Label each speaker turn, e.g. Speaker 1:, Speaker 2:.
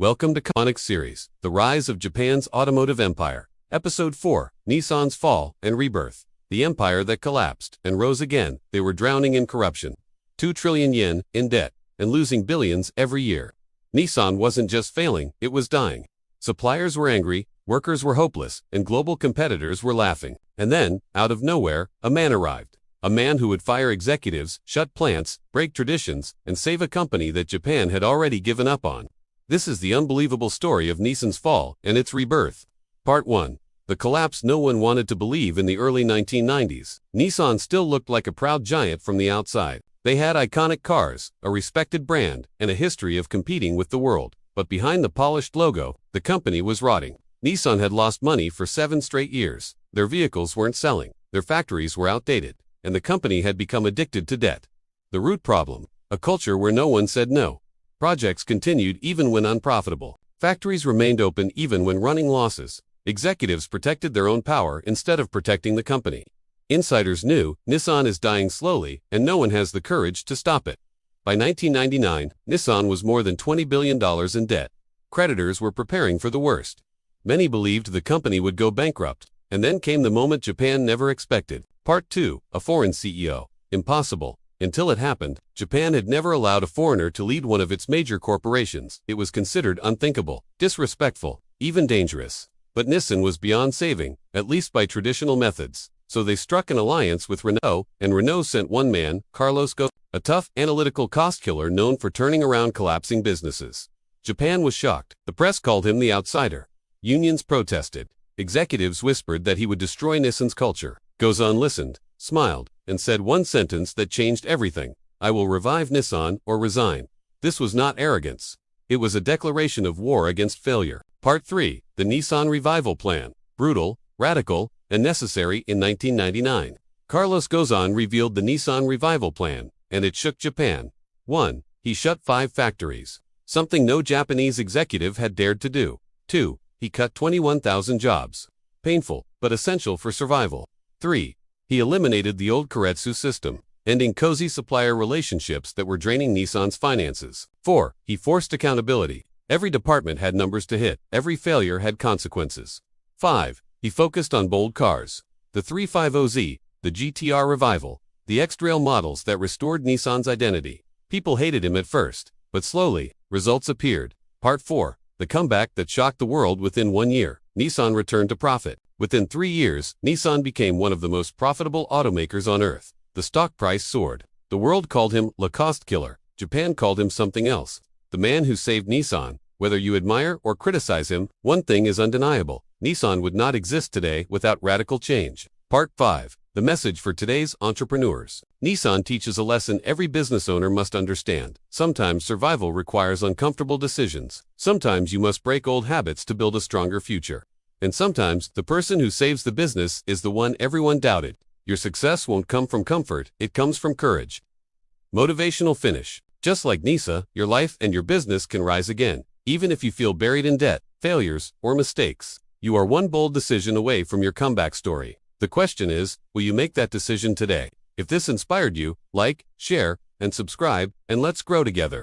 Speaker 1: Welcome to Iconic Series, The Rise of Japan's Automotive Empire. Episode 4, Nissan's Fall and Rebirth. The empire that collapsed and rose again. They were drowning in corruption. 2 trillion yen in debt and losing billions every year. Nissan wasn't just failing, it was dying. Suppliers were angry, workers were hopeless, and global competitors were laughing. And then, out of nowhere, a man arrived. A man who would fire executives, shut plants, break traditions, and save a company that Japan had already given up on. This is the unbelievable story of Nissan's fall and its rebirth. Part 1. The collapse no one wanted to believe in the early 1990s. Nissan still looked like a proud giant from the outside. They had iconic cars, a respected brand, and a history of competing with the world. But behind the polished logo, the company was rotting. Nissan had lost money for 7 straight years. Their vehicles weren't selling, their factories were outdated, and the company had become addicted to debt. The root problem: a culture where no one said no. Projects continued even when unprofitable. Factories remained open even when running losses. Executives protected their own power instead of protecting the company. Insiders knew Nissan is dying slowly and no one has the courage to stop it. By 1999, Nissan was more than $20 billion in debt. Creditors were preparing for the worst. Many believed the company would go bankrupt, and then came the moment Japan never expected. Part 2, a foreign CEO. Impossible. Until it happened, Japan had never allowed a foreigner to lead one of its major corporations. It was considered unthinkable, disrespectful, even dangerous. But Nissan was beyond saving, at least by traditional methods. So they struck an alliance with Renault, and Renault sent one man, Carlos Ghosn, a tough, analytical cost killer known for turning around collapsing businesses. Japan was shocked. The press called him the outsider. Unions protested. Executives whispered that he would destroy Nissan's culture. Ghosn listened, smiled, and said one sentence that changed everything: "I will revive Nissan or resign." This was not arrogance. It was a declaration of war against failure. Part 3, the Nissan Revival Plan. Brutal, radical, and necessary. In 1999, Carlos Ghosn revealed the Nissan Revival Plan, and it shook Japan. 1. He shut 5 factories. Something no Japanese executive had dared to do. 2. He cut 21,000 jobs. Painful, but essential for survival. 3. He eliminated the old Keiretsu system, ending cozy supplier relationships that were draining Nissan's finances. 4. He forced accountability. Every department had numbers to hit. Every failure had consequences. 5. He focused on bold cars. The 350Z, the GTR Revival, the X-Trail models that restored Nissan's identity. People hated him at first, but slowly, results appeared. Part 4. The comeback that shocked the world. Within 1 year, Nissan returned to profit. Within 3 years, Nissan became one of the most profitable automakers on earth. The stock price soared. The world called him the cost killer. Japan called him something else: the man who saved Nissan. Whether you admire or criticize him, one thing is undeniable: Nissan would not exist today without radical change. Part 5. The message for today's entrepreneurs. Nissan teaches a lesson every business owner must understand. Sometimes survival requires uncomfortable decisions. Sometimes you must break old habits to build a stronger future. And sometimes, the person who saves the business is the one everyone doubted. Your success won't come from comfort, it comes from courage. Motivational finish. Just like Nissan, your life and your business can rise again. Even if you feel buried in debt, failures, or mistakes, you are one bold decision away from your comeback story. The question is, will you make that decision today? If this inspired you, like, share, and subscribe, and let's grow together.